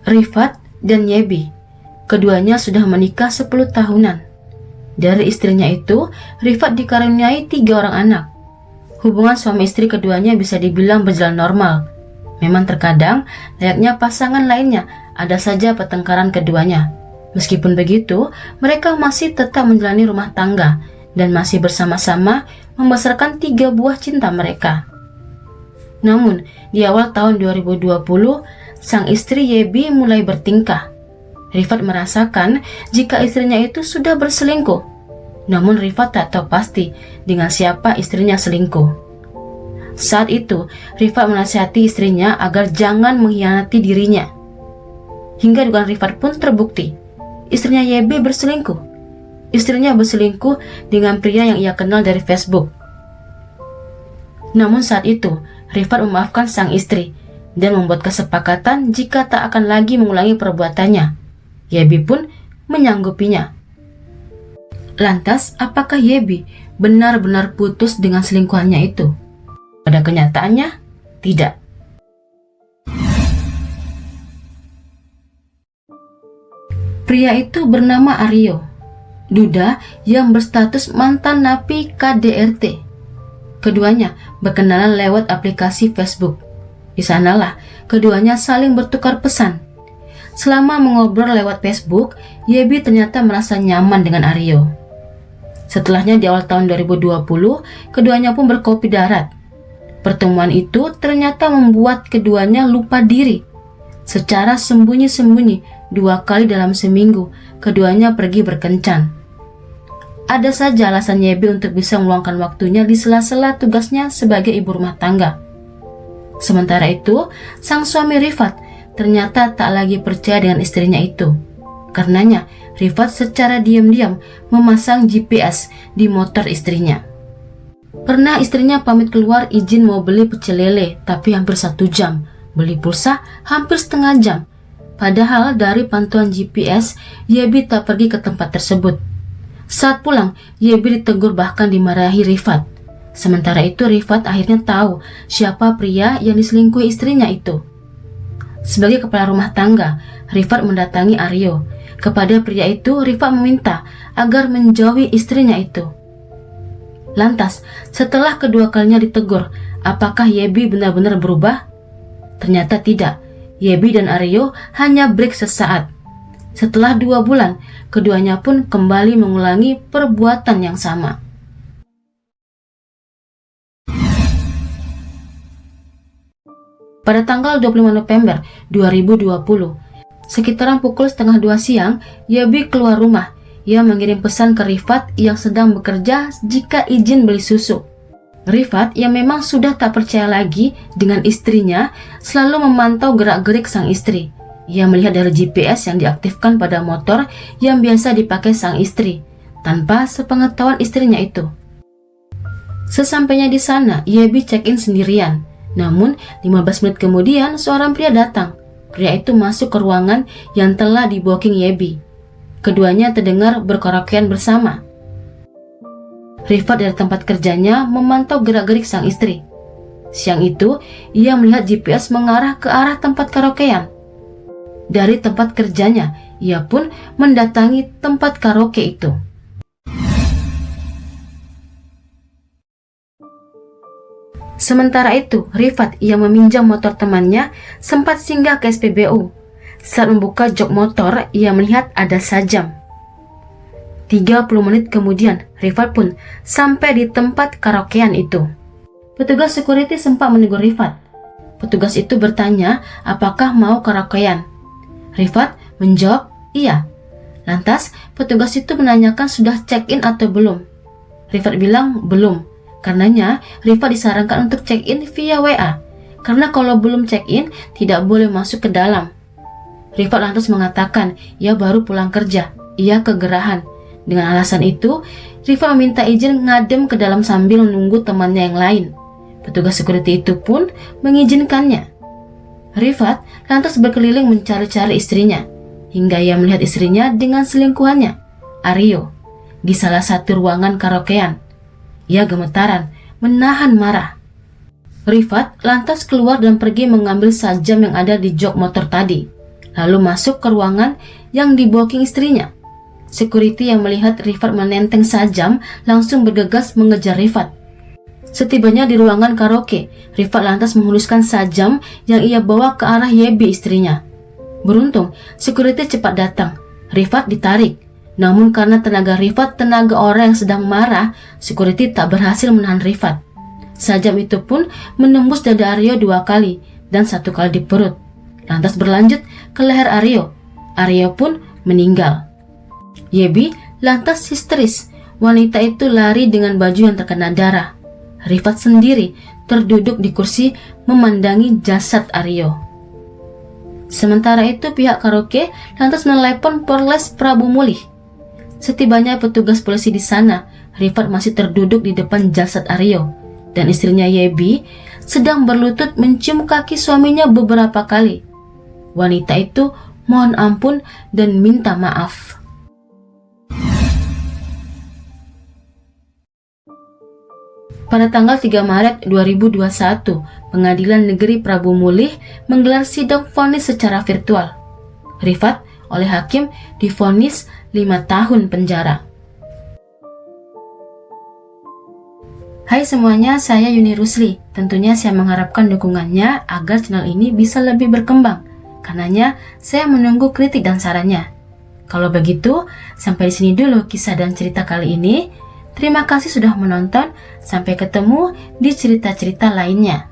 Rifat dan Yebi, keduanya sudah menikah 10 tahunan. Dari istrinya itu, Rifat dikaruniai 3 orang anak. Hubungan suami istri keduanya bisa dibilang berjalan normal. Memang terkadang, layaknya pasangan lainnya, ada saja pertengkaran keduanya. Meskipun begitu, mereka masih tetap menjalani rumah tangga dan masih bersama-sama membesarkan 3 buah cinta mereka. Namun, di awal tahun 2020, sang istri Yebi mulai bertingkah. Rifat merasakan jika istrinya itu sudah berselingkuh. Namun Rifat tak tahu pasti dengan siapa istrinya selingkuh. Saat itu, Rifat menasihati istrinya agar jangan mengkhianati dirinya. Hingga dugaan Rifat pun terbukti. Istrinya Yebi berselingkuh. Istrinya berselingkuh dengan pria yang ia kenal dari Facebook. Namun saat itu, Rifat memaafkan sang istri dan membuat kesepakatan jika tak akan lagi mengulangi perbuatannya. Yebi pun menyanggupinya. Lantas, apakah Yebi benar-benar putus dengan selingkuhannya itu? Pada kenyataannya, tidak. Pria itu bernama Aryo, duda yang berstatus mantan napi KDRT. Keduanya berkenalan lewat aplikasi Facebook. Di sanalah keduanya saling bertukar pesan. Selama mengobrol lewat Facebook, Yebi ternyata merasa nyaman dengan Aryo. Setelahnya di awal tahun 2020, keduanya pun berkopi darat. Pertemuan itu ternyata membuat keduanya lupa diri. Secara sembunyi-sembunyi, 2 kali dalam seminggu, keduanya pergi berkencan. Ada saja alasan Yebi untuk bisa meluangkan waktunya di sela-sela tugasnya sebagai ibu rumah tangga. Sementara itu, sang suami Rifat ternyata tak lagi percaya dengan istrinya itu. Karenanya, Rifat secara diam-diam memasang GPS di motor istrinya. Pernah istrinya pamit keluar izin mau beli pecel lele, tapi hampir 1 jam. Beli pulsa hampir setengah jam. Padahal dari pantauan GPS, Yebi tak pergi ke tempat tersebut. Saat pulang, Yebi ditegur bahkan dimarahi Rifat. Sementara itu Rifat akhirnya tahu siapa pria yang diselingkuhi istrinya itu. Sebagai kepala rumah tangga, Rifat mendatangi Aryo. Kepada pria itu, Rifat meminta agar menjauhi istrinya itu. Lantas, setelah kedua kalinya ditegur, apakah Yebi benar-benar berubah? Ternyata tidak. Yebi dan Aryo hanya break sesaat. Setelah 2 bulan, keduanya pun kembali mengulangi perbuatan yang sama. Pada tanggal 25 November 2020, sekitaran pukul 1:30 siang, Yebi keluar rumah. Ia mengirim pesan ke Rifat yang sedang bekerja jika izin beli susu. Rifat yang memang sudah tak percaya lagi dengan istrinya selalu memantau gerak-gerik sang istri. Ia melihat dari GPS yang diaktifkan pada motor yang biasa dipakai sang istri, tanpa sepengetahuan istrinya itu. Sesampainya di sana, Yebi check-in sendirian. Namun, 15 menit kemudian seorang pria datang. Pria itu masuk ke ruangan yang telah di-booking Yebi. Keduanya terdengar berkaraokean bersama. Rifat dari tempat kerjanya memantau gerak-gerik sang istri. Siang itu, ia melihat GPS mengarah ke arah tempat karaokean. Dari tempat kerjanya, ia pun mendatangi tempat karaoke itu. Sementara itu, Rifat yang meminjam motor temannya sempat singgah ke SPBU. Saat membuka jok motor, ia melihat ada sajam. 30 menit kemudian, Rifat pun sampai di tempat karaokean itu. Petugas security sempat menegur Rifat. Petugas itu bertanya apakah mau karaokean. Rifat menjawab iya. Lantas, petugas itu menanyakan sudah check-in atau belum. Rifat bilang belum. Karenanya, Rifat disarankan untuk check-in via WA. Karena kalau belum check-in, tidak boleh masuk ke dalam. Rifat lantas mengatakan ia baru pulang kerja, ia kegerahan. Dengan alasan itu, Rifat meminta izin ngadem ke dalam sambil menunggu temannya yang lain. Petugas security itu pun mengizinkannya. Rifat lantas berkeliling mencari-cari istrinya, hingga ia melihat istrinya dengan selingkuhannya, Aryo, di salah satu ruangan karaokean. Ia gemetaran, menahan marah. Rifat lantas keluar dan pergi mengambil sajam yang ada di jok motor tadi. lalu masuk ke ruangan yang di-booking istrinya. Security yang melihat Rifat menenteng sajam langsung bergegas mengejar Rifat. Setibanya di ruangan karaoke, Rifat lantas menghunuskan sajam yang ia bawa ke arah Yebi istrinya. Beruntung, security cepat datang. Rifat ditarik. Namun karena tenaga Rifat tenaga orang yang sedang marah, security tak berhasil menahan Rifat. Sajam itu pun menembus dada Aryo 2 kali dan 1 kali di perut. Lantas berlanjut ke leher Aryo. Aryo pun meninggal. Yebi lantas histeris. Wanita itu lari dengan baju yang terkena darah. Rifat sendiri terduduk di kursi memandangi jasad Aryo. Sementara itu pihak karaoke lantas menelepon Polres Prabu Mulih. Setibanya petugas polisi di sana, Rifat masih terduduk di depan jasad Aryo dan istrinya Yebi sedang berlutut mencium kaki suaminya beberapa kali. Wanita itu mohon ampun dan minta maaf. Pada tanggal 3 Maret 2021, Pengadilan Negeri Prabu Mulih menggelar sidang vonis secara virtual. Rifat oleh hakim divonis 5 tahun penjara. Hai semuanya, saya Yuni Rusli. Tentunya saya mengharapkan dukungannya agar channel ini bisa lebih berkembang. Karenanya, saya menunggu kritik dan sarannya. Kalau begitu, sampai di sini dulu kisah dan cerita kali ini. Terima kasih sudah menonton. Sampai ketemu di cerita-cerita lainnya.